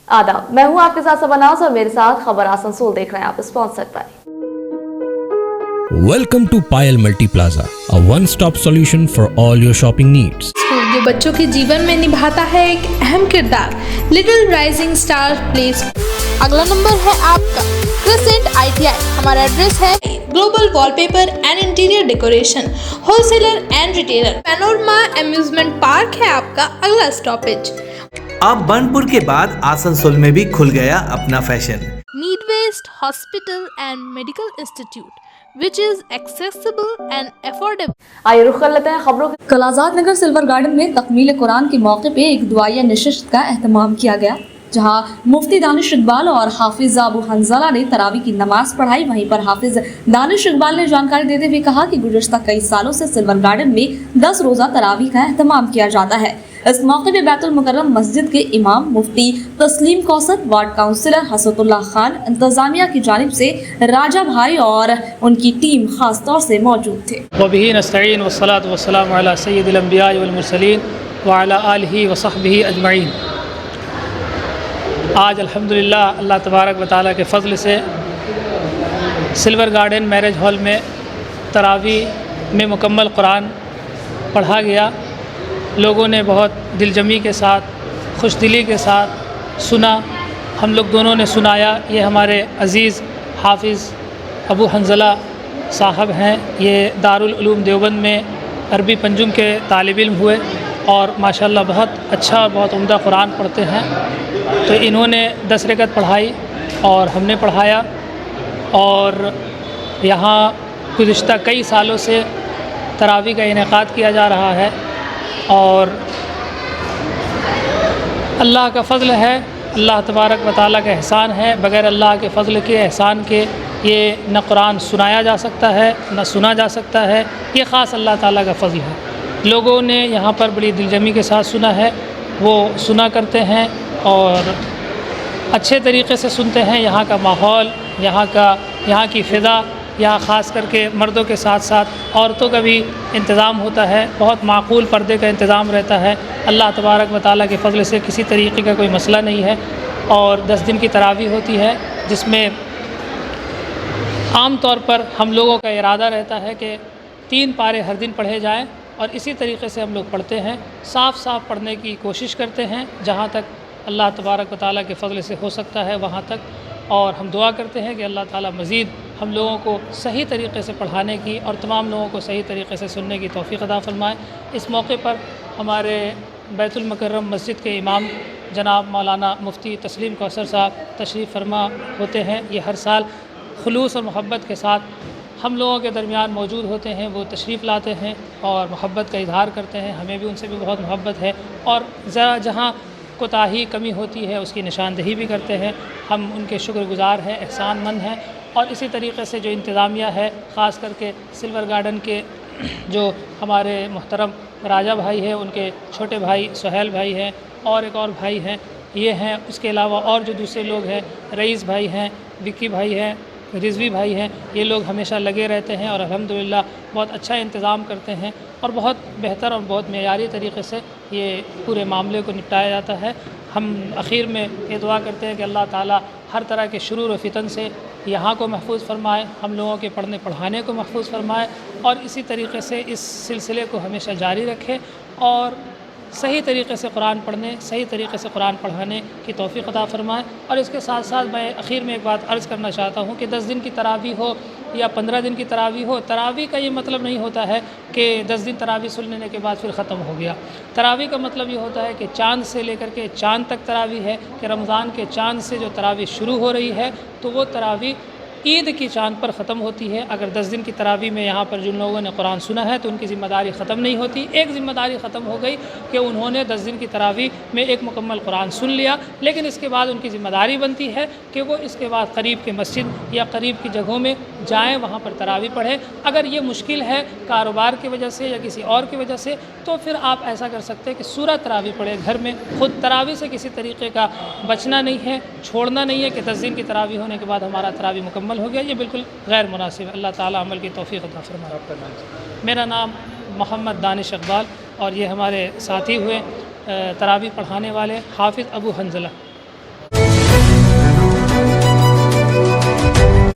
आदाब, मैं हूं आपके साथ सबनाज और मेरे साथ खबर आसनसोल देख रहे हैं आप, sponsored by Welcome to Payal Multi Plaza, a one-stop solution for all your shopping needs. School जो बच्चों के जीवन में निभाता है एक अहम किरदार, little rising star play school. अगला नंबर है आपका क्रिसेंट ITI। हमारा एड्रेस है global wallpaper and interior decoration, wholesaler and retailer. Panorama amusement park है आपका अगला स्टॉपेज। अब बनपुर के बाद आसनसोल में भी खुल गया अपना फैशन। नीडवेस्ट hospital and medical institute which is accessible and affordable। आइए रुख कर लेते हैं खबरों के। कल आज़ाद नगर सिल्वर गार्डन में तकमील कुरान के मौके पे एक दुआया नशिस्त का एहतमाम किया गया, जहां मुफ्ती दानिश इकबाल और हाफिज अबू हंजला ने तरावी की नमाज पढ़ाई। वहीं पर हाफिज दानिश इकबाल ने जानकारी देते हुए कहा कि गुज़श्ता कई सालों से सिल्वर गार्डन में 10 रोज़ा तरावी का एहतमाम किया जाता है। इस मौके पर बैतुल मुकर्रम मस्जिद के इमाम मुफ्ती तस्लीम कौसर, वार्ड काउंसिलर हसरतुल्लाह खान, इंतजामिया की जानिब से राजा भाई और उनकी टीम खास तौर से मौजूद थे। वबिही नस्तईन वस्सलातु वस्सलामु अला सय्यिदिल अंबिया वल मुरसलीन व अला आलिहि व सहबिही अजमईन। आज अल्हम्दुलिल्लाह अल्लाह तबारक व तआला के फ़ज़ल से सिल्वर गार्डन मैरिज हॉल में तरावी में मुकम्मल कुरान पढ़ा गया। लोगों ने बहुत दिलजमी के साथ, खुशदिली के साथ सुना। हम लोग दोनों ने सुनाया। ये हमारे अज़ीज़ हाफिज़ अबू हंजला साहब हैं। ये दारुल उलूम देवबंद में अरबी पंजुम के तालिब इल्म हुए और माशाल्लाह बहुत अच्छा और बहुत उम्दा कुरान पढ़ते हैं। तो इन्होंने 10 रकअत पढ़ाई और हमने पढ़ाया। और यहाँ गुज़िश्ता कई सालों से तरावी का इनेकाद किया जा रहा है और अल्लाह का फ़ज़ल है, अल्लाह तबारक व तआला का एहसान है। बग़ैर अल्लाह के फ़ज़ल के, एहसान के ये न कुरान सुनाया जा सकता है, न सुना जा सकता है। ये ख़ास अल्लाह ताला का फ़ज़ल है। लोगों ने यहाँ पर बड़ी दिलजमी के साथ सुना है, वो सुना करते हैं और अच्छे तरीक़े से सुनते हैं। यहाँ का माहौल, यहाँ की फ़िज़ा, यहाँ ख़ास करके मर्दों के साथ साथ औरतों का भी इंतज़ाम होता है। बहुत माकूल पर्दे का इंतज़ाम रहता है। अल्लाह तबारक व तआला के फ़ज़ल से किसी तरीक़े का कोई मसला नहीं है। और 10 दिन की तरावी होती है, जिसमें आम तौर पर हम लोगों का इरादा रहता है कि 3 पारे हर दिन पढ़े जाएँ और इसी तरीक़े से हम लोग पढ़ते हैं। साफ़ साफ़ पढ़ने की कोशिश करते हैं, जहाँ तक अल्लाह तबारक व तआला के फ़ज़ल से हो सकता है वहाँ तक। और हम दुआ करते हैं कि अल्लाह ताला मज़ीद हम लोगों को सही तरीक़े से पढ़ाने की और तमाम लोगों को सही तरीक़े से सुनने की तौफ़ीक़ अता फ़रमाए। इस मौके पर हमारे बैतुल मुकर्रम मस्जिद के इमाम जनाब मौलाना मुफ्ती तस्लीम कौसर साहब तशरीफ़ फरमा होते हैं। ये हर साल खुलूस और मोहब्बत के साथ हम लोगों के दरमियान मौजूद होते हैं। वो तशरीफ़ लाते हैं और मोहब्बत का इज़हार करते हैं। हमें भी उनसे भी बहुत मोहब्बत है और ज़रा जहाँ कोताही कमी होती है उसकी निशानदही भी करते हैं। हम उनके शुक्रगुज़ार हैं, एहसानमंद हैं। और इसी तरीक़े से जो इंतज़ामिया है, ख़ास करके सिल्वर गार्डन के जो हमारे मुहतरम राजा भाई हैं, उनके छोटे भाई सुहेल भाई हैं और एक और भाई हैं, ये हैं। उसके अलावा और जो दूसरे लोग हैं, रईस भाई हैं, विक्की भाई हैं, रिजवी भाई हैं, ये लोग हमेशा लगे रहते हैं और अल्हम्दुलिल्लाह बहुत अच्छा इंतज़ाम करते हैं और बहुत बेहतर और बहुत मेयारी तरीक़े से ये पूरे मामले को निपटाया जाता है। हम आखिर में ये दुआ करते हैं कि अल्लाह ताला हर तरह के शुरूर व फितन से यहाँ को महफूज फ़रमाए, हम लोगों के पढ़ने पढ़ाने को महफूज फ़रमाए और इसी तरीक़े से इस सिलसिले को हमेशा जारी रखे और सही तरीक़े से कुरान पढ़ने, सही तरीक़े से कुरान पढ़ाने की तौफ़ीक़ अता फ़रमाए। और इसके साथ साथ मैं आखिर में एक बात अर्ज़ करना चाहता हूँ कि 10 दिन की तरावी हो या 15 दिन की तरावी हो, तरावी का ये मतलब नहीं होता है कि 10 दिन तरावी सुन लेने के बाद फिर ख़त्म हो गया। तरावी का मतलब ये होता है कि चाँद से लेकर के चाँद तक तरावी है, कि रमज़ान के चाँद से जो तरावी शुरू हो रही है तो वो तरावी ईद की चाँद पर ख़त्म होती है। अगर 10 दिन की तरावी में यहाँ पर जिन लोगों ने कुरान सुना है तो उनकी ज़िम्मेदारी ख़त्म नहीं होती। एक ज़िम्मेदारी ख़त्म हो गई कि उन्होंने 10 दिन की तरावी में एक मुकम्मल कुरान सुन लिया, लेकिन इसके बाद उनकी ज़िम्मेदारी बनती है कि वो इसके बाद करीब के मस्जिद या करीब की जगहों में जाएँ, वहाँ पर तरावी पढ़ें। अगर ये मुश्किल है कारोबार की वजह से या किसी और की वजह से, तो फिर आप ऐसा कर सकते हैं कि सूरह तरावी पढ़े घर में। ख़ुद तरावी से किसी तरीक़े का बचना नहीं है, छोड़ना नहीं है कि 10 दिन की तरावी होने के बाद हमारा तरावी मुकम्मल हो गया, ये बिल्कुल गैर मुनासिब है। अल्लाह ताला अमल की तौफ़ीक़ अता फ़रमाए। मेरा नाम मोहम्मद दानिश इकबाल और ये हमारे साथी हुए तरावी पढ़ाने वाले हाफिज़ अबू हंजला।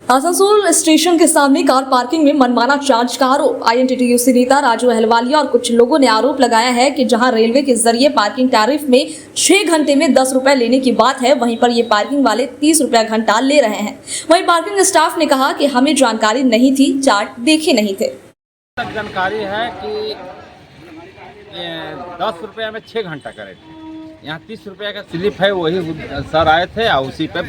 आसनसोल स्टेशन के सामने कार पार्किंग में मनमाना चार्ज का आरोप। आईएनटीटीयूसी नेता राजू अहलवालिया और कुछ लोगों ने आरोप लगाया है कि जहां रेलवे के जरिए पार्किंग टैरिफ में 6 घंटे में 10 रुपए लेने की बात है, वहीं पर ये पार्किंग वाले 30 रुपया घंटा ले रहे हैं। वहीं पार्किंग स्टाफ ने कहा कि हमें जानकारी नहीं थी, चार्ट देखे नहीं थे। जानकारी है कि 10 रुपये में 6 घंटा करे थे। यहाँ 30 रुपये का स्लिप है, वही सर आए थे और उसी पे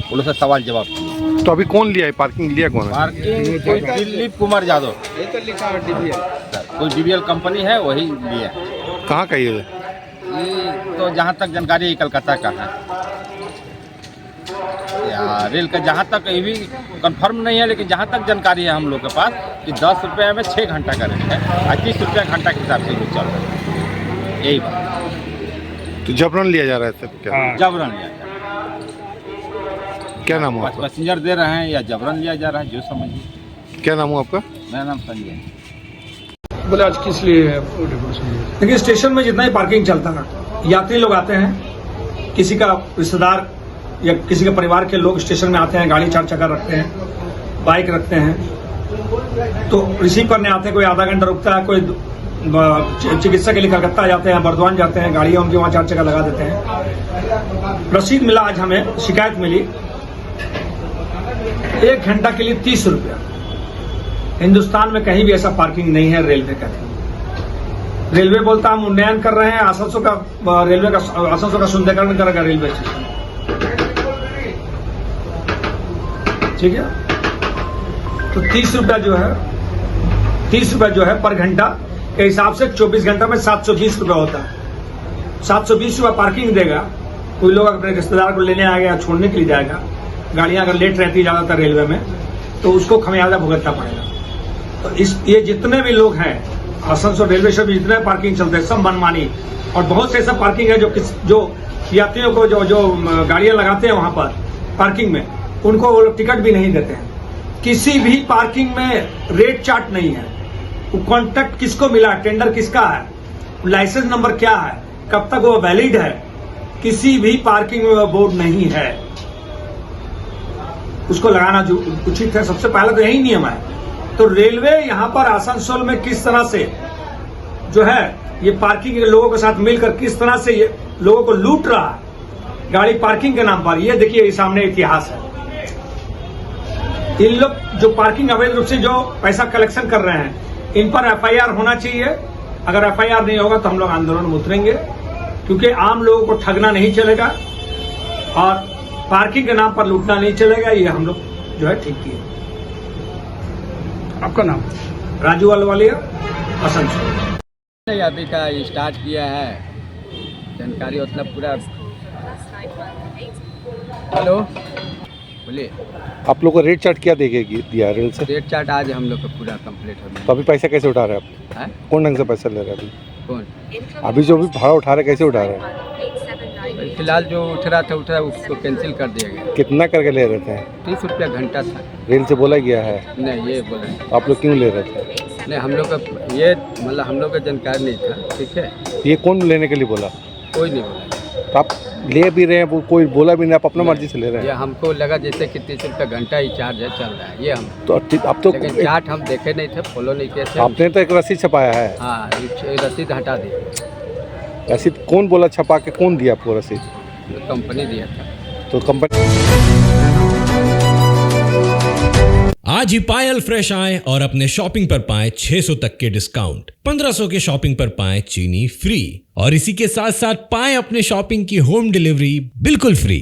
उन से सवाल जवाब किए। तो अभी कौन लिया है पार्किंग, लिया कौन है? पार्किंग कोई दिलीप कुमार यादव, ये तो लिखा है DBL, कोई DBL कंपनी है, वही लिया। कहाँ का ये? तो जहाँ तक जानकारी कलकत्ता का है या रेल का, जहाँ तक ये भी कंफर्म नहीं है, लेकिन जहाँ तक जानकारी है हम लोग के पास कि 10 रुपये में 6 घंटा का रेट है और 30 रुपया घंटा के हिसाब से भी चल रहा है। यही बात। तो जबरन लिया जा रहा है सर? क्या जबरन लिया जा रहा है। क्या नाम हुआ आपका? पैसेंजर दे रहे हैं या जबरन लिया जा रहा है, जो समझिए। क्या नाम हुआ आपका? मेरा नाम संजय है। बोले आज किस लिए देखिए, स्टेशन में जितना ही पार्किंग चलता है, यात्री लोग आते हैं, किसी का रिश्तेदार या किसी के परिवार के लोग स्टेशन में आते हैं, गाड़ी 4 चक्कर रखते हैं, बाइक रखते हैं, तो रिसीव करने आते हैं। कोई आधा घंटा रुकता है, कोई चिकित्सा के लिए कलकत्ता जाते हैं, बर्दवान जाते हैं, गाड़ियां उनकी वहां 4 चक्कर लगा देते हैं। रसीद मिला, आज हमें शिकायत मिली 1 घंटा के लिए 30 रुपया। हिंदुस्तान में कहीं भी ऐसा पार्किंग नहीं है। रेलवे का रेलवे बोलता हम उन्नयन कर रहे हैं, आसनसोल का रेलवे का आसनसोल का सुंदरीकरण करेगा रेलवे स्टेशन, ठीक है। तो 30 रुपया जो है पर घंटा के हिसाब से 24 घंटा में 720 रुपया होता है। 720 रुपया पार्किंग देगा। कोई लोग अपने रिश्तेदार को लेने आएगा या छोड़ने के लिए जाएगा, गाड़ियां अगर लेट रहती है ज्यादातर रेलवे में, तो उसको खमियाजा भुगतना पड़ेगा। तो ये जितने भी लोग हैं आसनसोल रेलवे स्टेशन में, जितने पार्किंग चलते हैं सब मनमानी, और बहुत से ऐसा पार्किंग है जो यात्रियों को जो गाड़ियां लगाते हैं वहां पर पार्किंग में, उनको वो टिकट भी नहीं देते हैं। किसी भी पार्किंग में रेट चार्ट नहीं है। वो कॉन्ट्रैक्ट किसको मिला, टेंडर किसका है, लाइसेंस नंबर क्या है, कब तक वो वैलिड है, किसी भी पार्किंग में वो बोर्ड नहीं है। उसको लगाना जो उचित है, सबसे पहले तो यही नियम है। तो रेलवे यहाँ पर आसनसोल में किस तरह से जो है ये पार्किंग के लोगों के साथ मिलकर किस तरह से ये लोगों को लूट रहा है गाड़ी पार्किंग के नाम पर, ये देखिए ये सामने इतिहास है। इन लोग जो पार्किंग अवैध रूप से जो पैसा कलेक्शन कर रहे हैं, इन पर FIR होना चाहिए। अगर FIR नहीं होगा तो हम लोग आंदोलन में उतरेंगे, क्योंकि आम लोगों को ठगना नहीं चलेगा और पार्किंग के नाम पर लूटना नहीं चलेगा। ये हम लोग जो है ठीक किए। आपका नाम? राजू अहलवालिया, आसनसोल। अभी का स्टार्ट किया है, जानकारी उतना पूरा। हेलो बोलिए। आप लोग को रेट चार्ट क्या दिया रेल से? रेट चार्ट आज हम लोग का पूरा कंप्लीट हो गया। तो अभी पैसा कैसे उठा रहे हैं आप? कौन ढंग से पैसा ले रहे हैं अभी? कौन? अभी जो भी भाड़ा उठा रहे कैसे उठा रहे हैं? फिलहाल जो उठ रहा था उसको कैंसिल कर दिया गया। कितना करके ले रहे थे? 30 रुपया घंटा था। रेल से बोला गया है? नहीं, ये बोला। आप लोग क्यों ले रहे थे? नहीं, हम लोग का ये मतलब हम लोग का जानकारी नहीं था, ठीक है। ये कौन लेने के लिए बोला? कोई नहीं बोला। तो आप ले भी रहे हैं, वो कोई बोला भी नहीं, आप अपना मर्जी से ले रहे हैं? ये हमको लगा जैसे कि 30 रुपया घंटा ही चार्ज है, चल रहा है ये हम। तो अब तो लेकिन चार्ट हम देखे नहीं थे, फॉलो नहीं किए थे। आपने तो एक रसीद छपाया है। हाँ, रसीद हटा दी। रसीद कौन बोला छपा के, कौन दिया आपको रसीद? कंपनी दिया था। तो कंपनी आज ही पायल फ्रेश आए और अपने शॉपिंग पर पाएं 600 तक के डिस्काउंट। 1500 के शॉपिंग पर पाएं चीनी फ्री और इसी के साथ साथ पाएं अपने शॉपिंग की होम डिलीवरी बिल्कुल फ्री।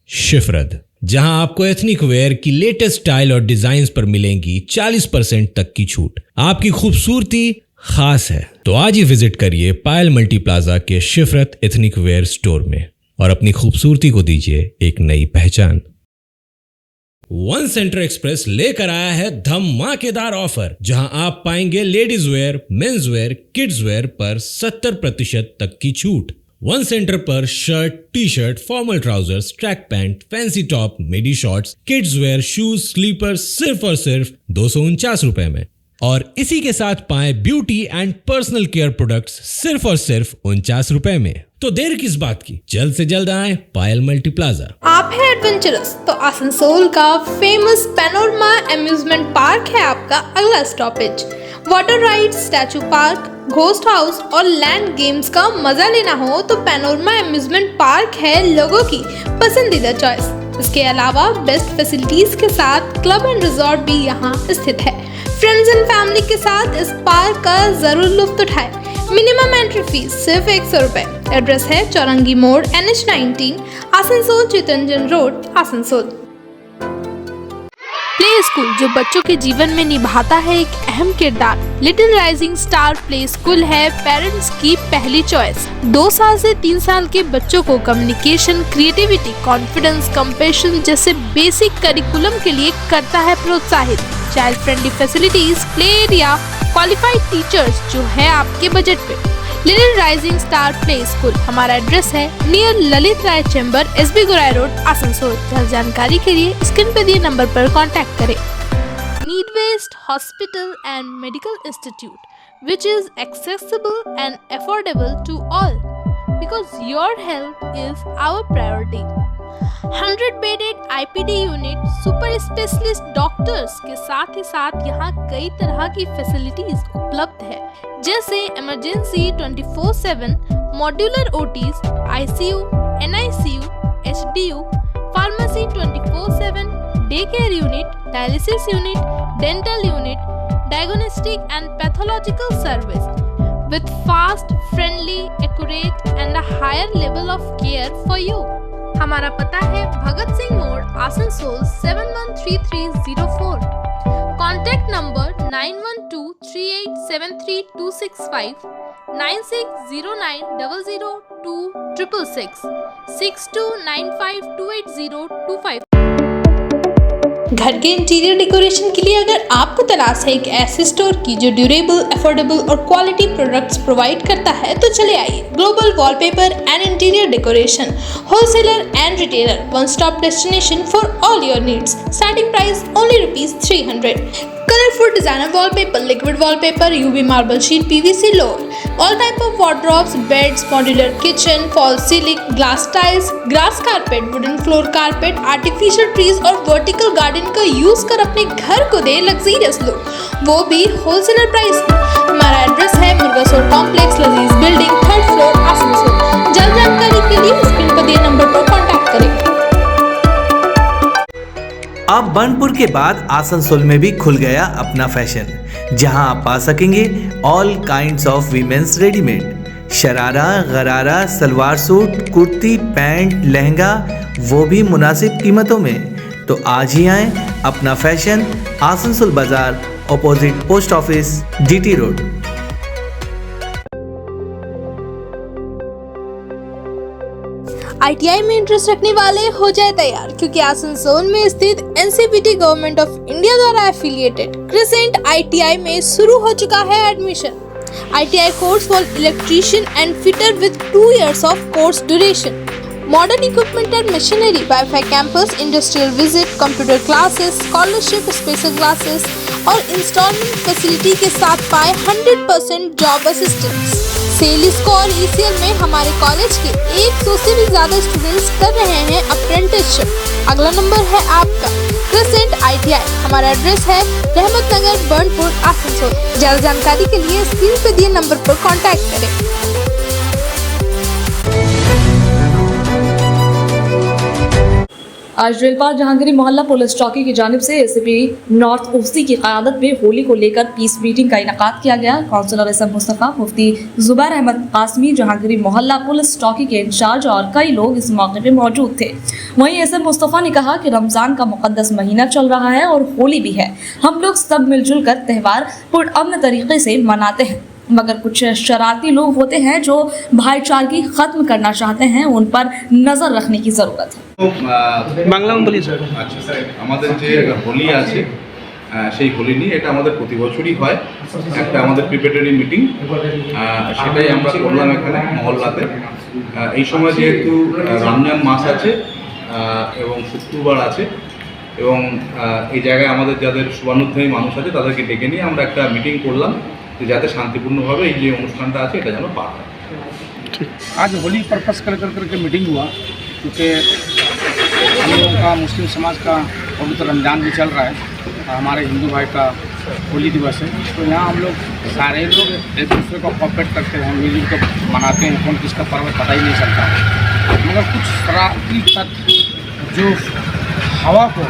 शिफरत, जहां आपको एथनिक वेयर की लेटेस्ट स्टाइल और डिजाइन पर मिलेंगी 40% तक की छूट। आपकी खूबसूरती खास है तो आज ही विजिट करिए पायल मल्टी प्लाजा के शिफरत एथनिक वेयर स्टोर में और अपनी खूबसूरती को दीजिए एक नई पहचान। वन सेंटर एक्सप्रेस लेकर आया है धमाकेदार ऑफर, जहां आप पाएंगे ladies wear, men's wear, kids wear पर 70% तक की छूट। वन सेंटर पर shirt, T shirt, formal trousers, track pant, fancy top, midi shorts, kids wear, shoes, slipper सिर्फ और सिर्फ 249 रुपए में। और इसी के साथ पाएं beauty and personal care products सिर्फ और सिर्फ 49 रुपए में। तो देर किस बात की, जल्द से जल्द आए पायल मल्टीप्लाजा। आप है एडवेंचरस तो आसनसोल का फेमस पैनोरमा अम्यूजमेंट पार्क है आपका अगला stoppage. Water ride, statue park, ghost house और लैंड गेम्स का मजा लेना हो तो पैनोरमा अम्यूजमेंट पार्क है लोगों की पसंदीदा चॉइस। इसके अलावा बेस्ट फैसिलिटीज के साथ क्लब एंड रिजॉर्ट भी यहाँ स्थित है। फ्रेंड्स एंड फैमिली के साथ इस पार्क का जरूर लुत्फ उठाएं। मिनिमम एंट्री फीस सिर्फ 100 रुपए। एड्रेस है चौरंगी मोड़, NH19, Asansol, Chittaranjan road, Asansol. Play school जो बच्चों के जीवन में निभाता है एक अहम किरदार। Little rising star play school है पेरेंट्स की पहली चॉइस। 2 साल से 3 साल के बच्चों को कम्युनिकेशन, क्रिएटिविटी, कॉन्फिडेंस, कंपैशन जैसे बेसिक करिकुलम के लिए करता है प्रोत्साहित। Child friendly facilities, play area, qualified teachers जो है आपके बजट पे। Little rising star play school, हमारा एड्रेस है नियर ललित राय चैम्बर, SB गोराई रोड, आसनसोल। ज्यादा जानकारी के लिए स्क्रीन पर दिए नंबर पर कांटेक्ट करें। Need based hospital and medical institute which is accessible and affordable to all because your health is our priority. 100 bedded IPD unit, super specialist doctors के साथ ही साथ यहाँ कई तरह की फैसिलिटीज उपलब्ध है जैसे emergency 24/7, modular OTs, ICU, NICU, HDU, pharmacy 24/7, day care unit, dialysis unit, dental unit, diagnostic and pathological service with fast, friendly, accurate and a higher level of care for you. हमारा पता है भगत सिंह मोड़, Asansol 713304। Contact number 9123873265, 9609002666, 6295280255। घर के interior decoration के लिए अगर आपको तलाश है एक ऐसे स्टोर की जो ड्यूरेबल, अफोर्डेबल और क्वालिटी प्रोडक्ट्स प्रोवाइड करता है तो चले आइए global wallpaper and interior decoration, wholesaler and retailer, one stop destination for all your needs. Starting price only ₹300। Colorful designer wallpaper, liquid wallpaper, UV marble sheet, PVC load, all type of wardrobes, beds, modular kitchen, false ceiling, glass tiles, grass carpet, wooden floor carpet, artificial trees और vertical garden का use कर अपने घर को दे luxurious look, वो भी wholesaler price में। हमारा एड्रेस है मुर्गासोल कॉम्प्लेक्स, लजीज बिल्डिंग, 3rd फ्लोर, आसनसोल। जल्द जानकारी के लिए स्क्रीन पर दिए नंबर पर कॉन्टैक्ट करें। अब बनपुर के बाद आसनसोल में भी खुल गया अपना फैशन, जहां आप पा सकेंगे all kinds of women's readymade, sharara, गरारा, सलवार सूट, कुर्ती, पैंट, लहंगा, वो भी मुनासिब कीमतों में। तो आज ही आएं, अपना फैशन, आसनसोल बाजार, opposite post office, GT road. ITI में इंटरेस्ट रखने वाले हो जाए तैयार क्योंकि आसनसोल में स्थित NCPT गवर्नमेंट ऑफ इंडिया द्वारा एफिलिएटेड क्रिसेंट ITI में शुरू हो चुका है admission. ITI course for electrician and fitter with 2 years of course duration, modern equipment and machinery, wifi campus, industrial visit, computer classes, scholarship, special classes और instalment facility के साथ पाए 100% जॉब असिस्टेंस। सेलिस्को और ECL में हमारे कॉलेज के 100 से भी ज्यादा स्टूडेंट्स कर रहे हैं अप्रेंटिसशिप। अगला नंबर है आपका क्रिसेंट ITI, हमारा एड्रेस है रहमत नगर, बर्नपुर, आसनसोल। ज्यादा जानकारी के लिए स्क्रीन पर दिए नंबर पर कांटेक्ट करें। आज रेलपाल जहांगीरी मोहल्ला पुलिस चौकी की जानिब से ACP नॉर्थ OC की क़यादत में होली को लेकर पीस मीटिंग का इनेकाद किया गया। काउंसलर SM मुस्तफ़ा, मुफ्ती जुबैर अहमद कासमी, जहांगीरी मोहल्ला पुलिस चौकी के इंचार्ज और कई लोग इस मौके पर मौजूद थे। वहीं SM मुस्तफ़ा ने कहा कि रमज़ान का मुक़द्दस महीना चल रहा है और होली भी है। हम लोग सब मिलजुल कर त्यौहार पुरअमन तरीके से मनाते हैं, मगर कुछ शरारती लोग होते हैं जो भाईचारगी खत्म करना चाहते हैं, उन पर नजर रखने की जरूरत है। বাংলা বলি স্যার। আচ্ছা স্যার, আমাদের যে হোলি আছে সেই হোলি নিয়ে এটা আমাদের প্রতি বছরই হয় একটা আমাদের প্রিপারেটরি মিটিং, সেটাই আমরা করলাম এখানে মহল্লাতে। এই সময় যেহেতু রমজান মাস আছে এবং শুক্রবার আছে এবং এই জায়গায় আমাদের যাদের শুভানুধ্যায়ী মানুষ আছে তাদেরকে ডেকে নিয়ে আমরা একটা মিটিং করলাম যাতে শান্তিপূর্ণভাবে এই যে অনুষ্ঠানটা আছে এটা যেন পার হয়। आज होली पर्पस करके मीटिंग हुआ, क्योंकि हम लोगों का मुस्लिम समाज का पवित्र रमज़ान भी चल रहा है, हमारे हिंदू भाई का होली दिवस है। तो यहाँ हम लोग सारे लोग एक दूसरे को कोऑपरेट करते हैं, मिलजुल कर मनाते हैं। कौन किसका पर्व पता ही नहीं चलता, मगर कुछ शरारती तत्व जो हवा को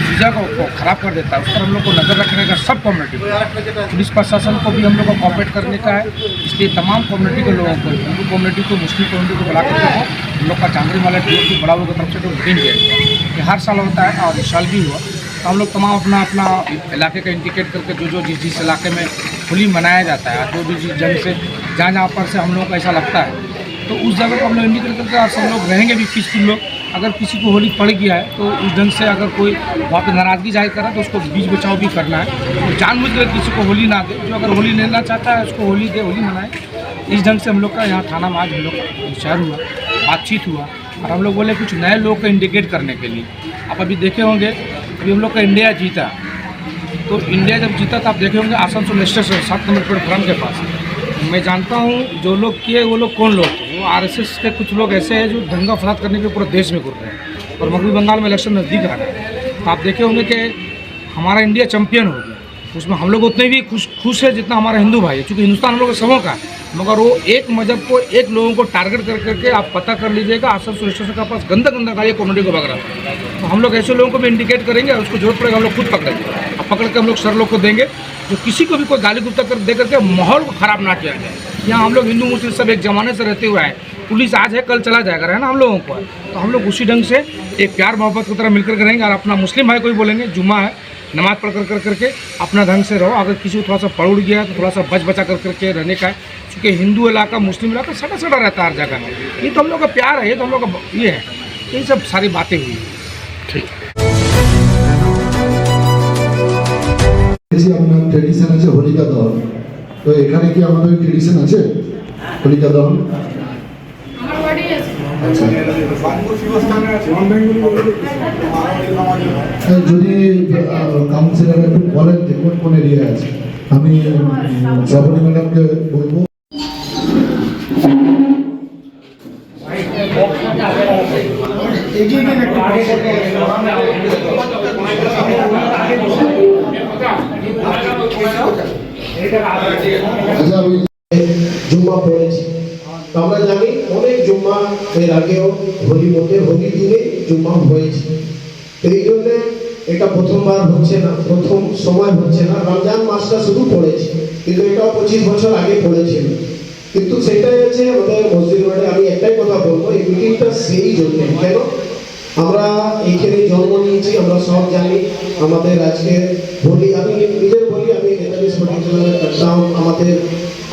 चीज़ों को ख़राब कर देता है, उस पर हम लोग को नज़र रखने का सब कम्युनिटी को, पुलिस प्रशासन को भी हम लोग को कोऑपरेट करने का है। इसलिए तमाम कम्युनिटी के लोगों को, हिंदू कम्युनिटी को, मुस्लिम कम्युनिटी को बुला करके हम लोग का चांदरी वाला की बड़ा की तरफ से जो मीटिंग किया गया, कि हर साल होता है और इस साल भी हुआ। तो हम लोग तमाम अपना अपना इलाके का इंडिकेट करके जो जिस इलाके में होली मनाया जाता है, जो भी जिस जगह से जहाँ पर से हम लोगों को ऐसा लगता है, तो उस जगह को हम लोग इंडिकेट करके और सब लोग रहेंगे भी पीसफुल लोग। अगर किसी को होली पड़ गया है तो उस ढंग से अगर कोई वहाँ पर नाराज़गी जाहिर करा तो उसको बीच बचाव भी करना है। तो जानबूझकर किसी को होली ना दे, जो अगर होली लेना चाहता है उसको होली दे, होली मनाए। इस ढंग से हम लोग का यहाँ थाना में आज हम लोग का विचार हुआ, बातचीत हुआ, और हम लोग बोले कुछ नए लोग को इंडिकेट करने के लिए। आप अभी देखे होंगे अभी हम लोग का इंडिया जीता, तो इंडिया जब जीता तो आप देखे होंगे आसनसोल स्टेशन 7 नंबर प्लेटफॉर्म के पास। मैं जानता हूँ जो लोग किए वो लोग कौन लोग थे। वो आरएसएस के कुछ लोग ऐसे हैं जो दंगा फसाद करने के पूरे देश में घूम रहे हैं, और मगरबी बंगाल में इलेक्शन नज़दीक आ रहा है। तो आप देखे होंगे कि हमारा इंडिया चैंपियन हो गया, उसमें हम लोग उतने भी खुश है जितना हमारा हिंदू भाई है, क्योंकि हिंदुस्तान हम लोग सबों का है। मगर वो एक मजहब को, एक लोगों को टारगेट करके आप पता कर लीजिएगा, आसनसोल स्टेशन का पास गंदा गाड़ी कम्युनिटी को पकड़ा। तो हम लोग ऐसे लोगों को भी इंडिकेट करेंगे, और उसको जरूरत पड़ेगा हम लोग खुद पकड़ेंगे, अब पकड़ के हम लोग सर लोग को देंगे, जो किसी को भी कोई गाली गुप्ता कर दे करके माहौल को ख़राब ना किया जाए। यहाँ हम लोग हिंदू मुस्लिम सब एक ज़माने से रहते हुए आए, पुलिस आज है कल चला जाएगा, है ना हम लोगों को। तो हम लोग उसी ढंग से एक प्यार मोहब्बत की तरह मिलकर रहेंगे। और अपना मुस्लिम भाई को भी बोलेंगे जुम्मा है, नमाज पढ़ कर करके अपना ढंग से रहो। अगर किसी को थोड़ा सा पड़ उड़ गया तो थोड़ा सा बचा कर करके रहने का है, क्योंकि हिंदू इलाका मुस्लिम इलाका सटा रहता है हर जगह। ये तो हम लोग का प्यार है, ये तो हम लोग का ये है, ये सब सारी बातें हुई। আপনার ট্রেডিশন আছে হোলিকা দহন, তো এখানে কি আমাদের ট্রেডিশন আছে হোলিকা দহন? যদি কাউন্সিলর একটু বলেন যে কোন কোন এরিয়া আছে, আমি শ্রাবণী ম্যাডামকে বলবো। আচ্ছা, আমি জুম্মা পড়েছি, আমরা জানি অনেক জুম্মা এর আগেও হোলির মধ্যে হোলির দিনে জুম্মা হয়েছে। এই জন্যে এটা প্রথমবার হচ্ছে না, প্রথম সময় হচ্ছে না। রমজান মাসটা শুধু পড়েছে, কিন্তু এটাও 25 বছর আগে পড়েছিল। কিন্তু সেটাই আছে আমাদের মসজিদ রোডে। আমি একটাই কথা বলবো, এই মিটিংটা সেই জন্যে, কেন আমরা এইখানে জন্ম নিয়েছি, আমরা সব জানি আমাদের আজকে হোলি। আমি নিজের বলি, আমি 43 বছর ধরে করতাম।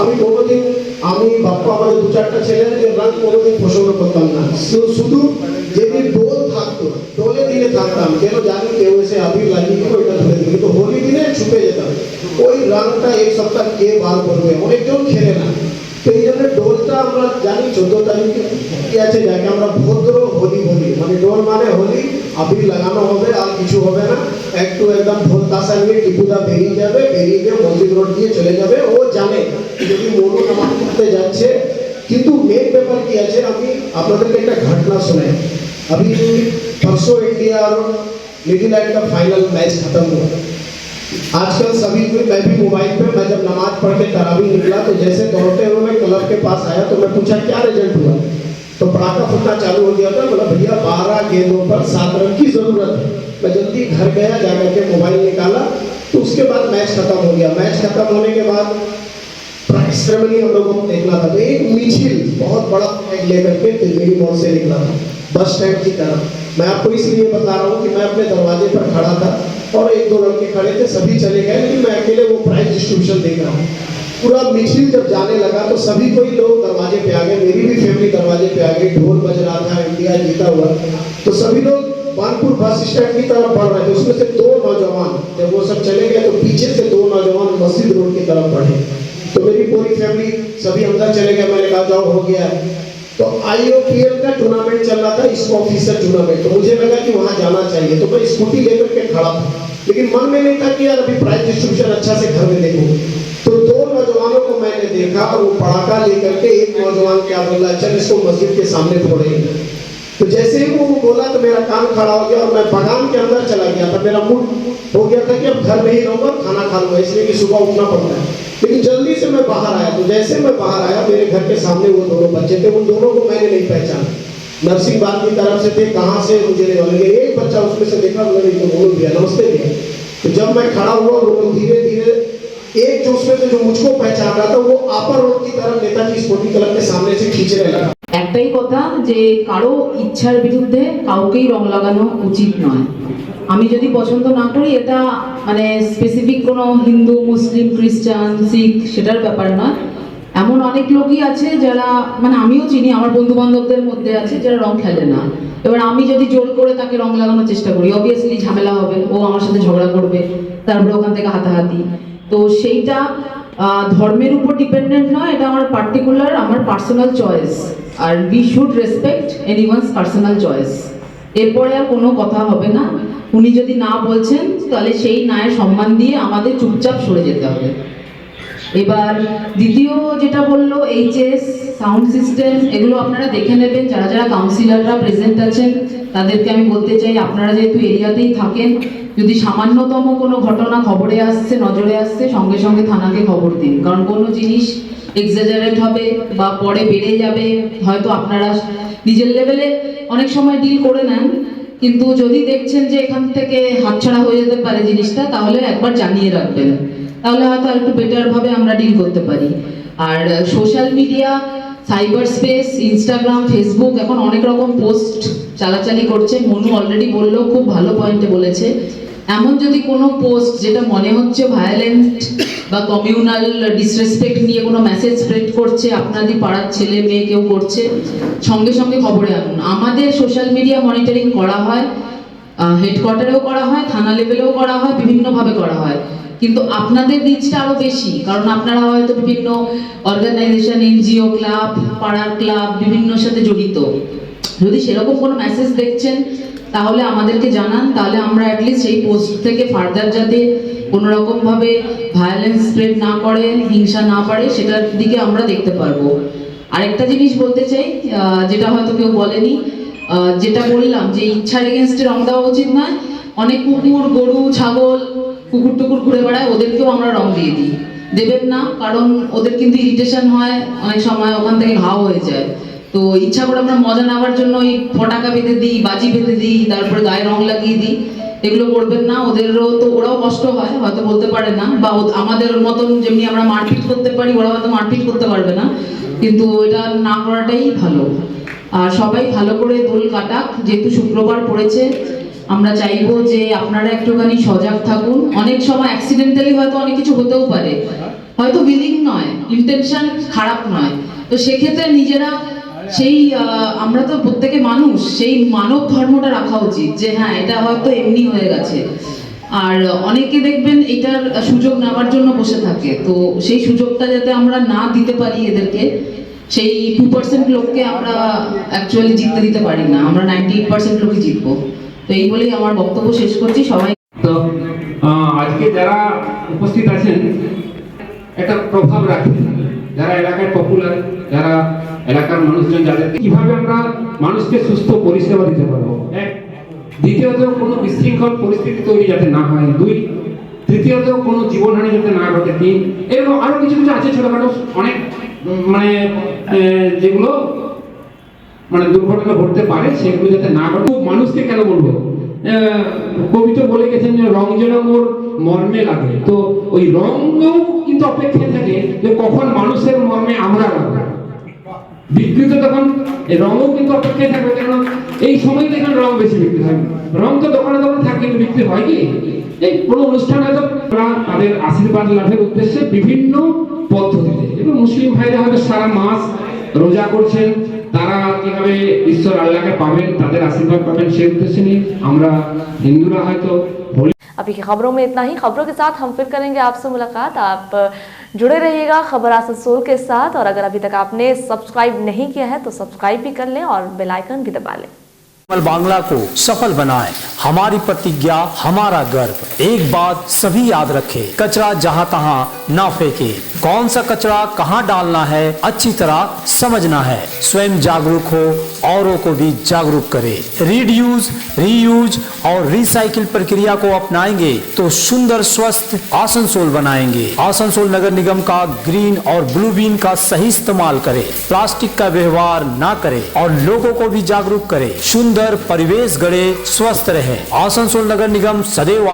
আমি কোনোদিন, আমি বাপ্পা আমাদের 2-4টা ছেলেদের রঙ কোনোদিন পছন্দ করতাম না। শুধু যেদিন দোল থাকতো, দোলের দিনে থাকতাম, কেন জানি কেউ এসে আবির লাগিয়ে দিল, ওইটা ধরে দিল। তো হোলি দিনে ছুপে যেতাম, ওই রঙটা এক সপ্তাহ কে বার করবে, অনেকজন খেলে না। তো এই জন্য ডোলটা আমরা জানি 14 তারিখে কি আছে, যাকে আমরা ভদ্র হোলি বলি। মানে ডোল মানে হোলি, আবির লাগানো হবে, আর কিছু হবে না। একটু একদম ঢোল তাসা নিয়ে টিপুদা বেরিয়ে যাবে, বেরিয়ে গিয়ে মসজিদ রোড দিয়ে চলে যাবে। ও জানে যদি মনু নামাজ পড়তে যাচ্ছে। কিন্তু মেন ব্যাপার কি আছে, আমি আপনাদেরকে একটা ঘটনা শোনাই। अभी परसों इंडिया और न्यूजीलैंड का फाइनल मैच खत्म हुआ। आजकल सभी को, मैं भी मोबाइल पे, मैं जब नमाज पढ़ के तरावी निकला तो जैसे दौड़ते हुए मैं क्लब के पास आया तो मैं पूछा क्या रिजल्ट हुआ, तो पटाखा फूटना चालू हो गया था। बोला भैया 12 गेंदों पर 7 रन की जरूरत है। मैं जल्दी घर गया, जाकर के मोबाइल निकाला, तो उसके बाद मैच खत्म हो गया। मैच खत्म होने के बाद प्राइज सेरेमनी हम लोगों को देखना था। तो एक मिचिल बहुत बड़ा फ्लैग लेकर के तिलमेरी मोड़ से निकला था बस स्टैंड की तरफ। मैं आपको इसलिए बता रहा हूँ कि मैं अपने दरवाजे पर खड़ा था और 1-2 लड़के खड़े थे, सभी चले गए, लेकिन मैं अकेले वो प्राइज डिस्ट्रीब्यूशन देख रहा हूँ। पूरा मिचिल जब जाने लगा तो सभी कोई लोग दरवाजे पे आ गए, मेरी भी फैमिली दरवाजे पे आ गई। ढोल बज रहा था, इंडिया जीता हुआ। तो सभी लोग बानपुर बस स्टैंड की तरफ बढ़ रहे थे। उसमें से 2 नौजवान, जब वो सब चले गए तो पीछे से 2 नौजवान मस्जिद रोड की तरफ बढ़े। तो मेरी पूरी फैमिली सभी अंदर चले गए। मैंने कहा जाओ हो गया। तो IOPL का टूर्नामेंट चल रहा था, इसको ऑफिसर टूर्नामेंट। तो मुझे लगा कि वहाँ जाना चाहिए, तो मैं स्कूटी लेकर के खड़ा था, लेकिन मन में नहीं था कि यार अभी प्राइज डिस्ट्रीब्यूशन अच्छा से घर में देखूँ। तो दो नौजवानों को मैंने देखा और वो पटाखा लेकर के एक नौजवान क्या बोला, चल इसको मस्जिद के सामने फोड़ेंगे। तो जैसे ही वो बोला तो मेरा कान खड़ा हो गया और मैं बगान के अंदर चला गया था। मेरा मूड हो गया था कि अब घर में ही रहूंगा, खाना खा लूंगा, इसलिए कि सुबह उठना पड़ता है। लेकिन जल्दी से मैं बाहर आया, तो जैसे मैं बाहर आया मेरे घर के सामने वो दोनों बच्चे थे। उन दोनों को मैंने नहीं पहचाना, नरसिंहबाद की तरफ से थे, कहाँ से मुझे नहीं मालूम। एक बच्चा उसमें से देखा, मैंने बोलो भैया नमस्ते भैया। तो जब मैं खड़ा हुआ वो लोग धीरे धीरे, एक जो उसमें से जो मुझको पहचान रहा था वो आपर रोड की तरफ नेताजी स्पोर्टिंग क्लब के सामने से खींचने लगा। একটাই কথা যে কারো ইচ্ছার বিরুদ্ধে কাউকেই রং লাগানো উচিত নয়। আমি যদি পছন্দ না করি, এটা মানে স্পেসিফিক কোনো হিন্দু, মুসলিম, খ্রিস্টান, শিখ সেটার ব্যাপার নয়। এমন অনেক লোকই আছে যারা, মানে আমিও চিনি, আমার বন্ধু বান্ধবদের মধ্যে আছে যারা রং খেলে না। এবার আমি যদি জোর করে তাকে রং লাগানোর চেষ্টা করি, অবভিয়াসলি ঝামেলা হবে, ও আমার সাথে ঝগড়া করবে, তারপরে ওখান থেকে হাতাহাতি। তো সেইটা ধর্মের উপর ডিপেন্ডেন্ট নয়, এটা আমার পার্টিকুলার, আমার পার্সোনাল চয়েস। আর we should respect anyone's personal choice. এরপরে আর কোনো কথা হবে না। উনি যদি না বলছেন তাহলে সেই নায়ের সম্মান দিয়ে আমাদের চুপচাপ সরে যেতে হবে। এবার দ্বিতীয় যেটা বললো, এইচএস, সাউন্ড সিস্টেম, এগুলো আপনারা দেখে নেবেন। যারা যারা কাউন্সিলররা প্রেজেন্ট আছেন তাদেরকে আমি বলতে চাই, আপনারা যেহেতু এরিয়াতেই থাকেন, যদি সামান্যতম কোনো ঘটনা খবরে আসছে, নজরে আসছে, সঙ্গে সঙ্গে থানাকে খবর দিন। কারণ কোনো জিনিস এক্সাজারেট হবে বা পরে বেড়ে যাবে, হয়তো আপনারা নিজের লেভেলে অনেক সময় ডিল করে নেন, কিন্তু যদি দেখছেন যে এখান থেকে হাতছাড়া হয়ে যেতে পারে জিনিসটা, তাহলে একবার জানিয়ে রাখবেন, তাহলে হয়তো আর একটু বেটার ভাবে আমরা ডিল করতে পারি। আর social media, cyber space, Instagram, Facebook এখন অনেক রকম পোস্ট চালাচালি করছে। মনু অলরেডি বললো, খুব ভালো পয়েন্টে বলেছে। এমন যদি কোনো পোস্ট যেটা মনে হচ্ছে ভায়োলেন্ট বা কমিউনাল ডিসরেসপেক্ট নিয়ে কোনো মেসেজ স্প্রেড করছে, আপনাদের পাড়ার ছেলে মেয়ে কেউ করছে, সঙ্গে সঙ্গে খবরে আনুন। আমাদের সোশ্যাল মিডিয়া মনিটরিং করা হয়, হেডকোয়ার্টারেও করা হয়, থানা লেভেলেও করা হয়, বিভিন্নভাবে করা হয়। কিন্তু আপনাদের রিচটা আরো বেশি, কারণ আপনারা হয়তো বিভিন্ন অর্গানাইজেশন, এনজিও, ক্লাব, পাড়ার ক্লাব, বিভিন্নর সাথে জড়িত। যদি সেরকম কোনো মেসেজ দেখছেন তাহলে আমাদেরকে জানান, তাহলে আমরা অ্যাটলিস্ট সেই পোস্ট থেকে ফার্দার যাতে কোনো রকমভাবে ভায়োলেন্স স্প্রেড না করে, হিংসা না বাড়ে, সেটার দিকে আমরা দেখতে পারবো। আরেকটা জিনিস বলতে চাই, যেটা হয়তো কেউ বলেনি, যেটা বললাম যে ইচ্ছার এগেনস্টে রং দেওয়া উচিত নয়। অনেক কুকুর, গরু, ছাগল, কুকুর টুকুর ঘুরে বেড়ায়, ওদেরকেও আমরা রং দিয়ে দিই, দেবেন না, কারণ ওদের কিন্তু ইরিটেশন হয়, অনেক সময় ওখান থেকে ঘাও হয়ে যায়। তো ইচ্ছা করে আমরা মজা নেওয়ার জন্য ওই পটাকা বেঁধে দিই, বাজি বেঁধে দিই, তারপরে গায়ে রং লাগিয়ে দিই, এগুলো করবেন না। ওদেরও তো, ওরাও কষ্ট হয়, হয়তো বলতে পারে না, বা আমাদের মতন যেমনি আমরা মারপিট করতে পারি, ওরা হয়তো মারপিট করতে পারবে না, কিন্তু এটা না করাটাই ভালো। আর সবাই ভালো করে দোল কাটাক, যেহেতু শুক্রবার পড়েছে, আমরা চাইবো যে আপনারা একটুখানি সজাগ থাকুন। অনেক সময় অ্যাক্সিডেন্টালি হয়তো অনেক কিছু হতেও পারে, হয়তো উইলিং নয়, ইন্টেনশন খারাপ নয়, তো সেক্ষেত্রে নিজেরা সেই, আমরা তো প্রত্যেকে মানুষ, সেই মানব ধর্মটা রাখা উচিত যে হ্যাঁ এটা হয়তো এমনি হয়ে গেছে। আর অনেকে দেখবেন এটার সুযোগ নেওয়ার জন্য বসে থাকে, তো সেই সুযোগটা যাতে আমরা না দিতে পারি এদেরকে, সেই 2% লোককে আমরা অ্যাকচুয়ালি জিততে দিতে পারি না, আমরা 98% লোকই জিতবো। তো এই বলেই আমার বক্তব্য শেষ করছি। সবাই তো আজকে যারা উপস্থিত আছেন একটা প্রভাব রাখে, যারা এলাকায় পপুলার, যারা এলাকার মানুষজন, যাদেরকে কিভাবে আমরা মানুষকে সুস্থ পরিষেবা দিতে পারবো, এক। দ্বিতীয়ত কোনো বিশৃঙ্খল পরিস্থিতি তৈরি যাতে না হয়, দুই। তৃতীয়ত কোনো জীবনহানি যাতে না ঘটে, তিন। এরকম আরো কিছু কিছু আছে ছোটখাটো অনেক, মানে যেগুলো মানে দুর্ঘটনা ঘটতে পারে, সেগুলো যাতে না ঘটে। মানুষকে কেন বলবো, কবি তো বলে গেছেন যে রং যেন মোর মর্মে লাগে, তো ওই রঙও কিন্তু অপেক্ষায় থাকে যে কখন মানুষের মর্মে আমরা লাগবো। বিকৃত তখন রঙও কিন্তু অপেক্ষায় থাকবে, কেন এই সময় দেখেন রং বেশি বিক্রি হয়। রং তো দোকানে দোকানে থাকে, কিন্তু বিক্রি হয় কি এই কোনো অনুষ্ঠান হয়তো তাদের আশীর্বাদ লাভের উদ্দেশ্যে বিভিন্ন পদ্ধতিতে, এবং মুসলিম ভাইরা হয়তো সারা মাস রোজা করছেন, তারা কিভাবে ঈশ্বর আল্লাহকে পাবেন, তাদের আশীর্বাদ পাবেন, সেই উদ্দেশ্যে নিয়ে আমরা হিন্দুরা হয়তো। अभी की खबरों में इतना ही। खबरों के साथ हम फिर करेंगे आपसे मुलाकात। आप जुड़े रहिएगा खबर आसनसोल के साथ, और अगर अभी तक आपने सब्सक्राइब नहीं किया है तो सब्सक्राइब भी कर लें और बेल आइकन भी दबा लें। बांग्ला को सफल बनाएं। हमारी प्रतिज्ञा हमारा गर्व। एक बात सभी याद रखें, कचरा जहां तहां ना फेंके। कौन सा कचरा कहां डालना है अच्छी तरह समझना है। स्वयं जागरूक हो, औरों को भी जागरूक करें। रीड्यूज, रीयूज और रिसाइकिल प्रक्रिया को अपनाएंगे तो सुंदर स्वस्थ आसनसोल बनाएंगे। आसनसोल नगर निगम का ग्रीन और ब्लू बीन का सही इस्तेमाल करें। प्लास्टिक का व्यवहार ना करें और लोगों को भी जागरूक करें। सुंदर परिवेश गढ़े, स्वस्थ रहे। आसनसोल नगर निगम सदैव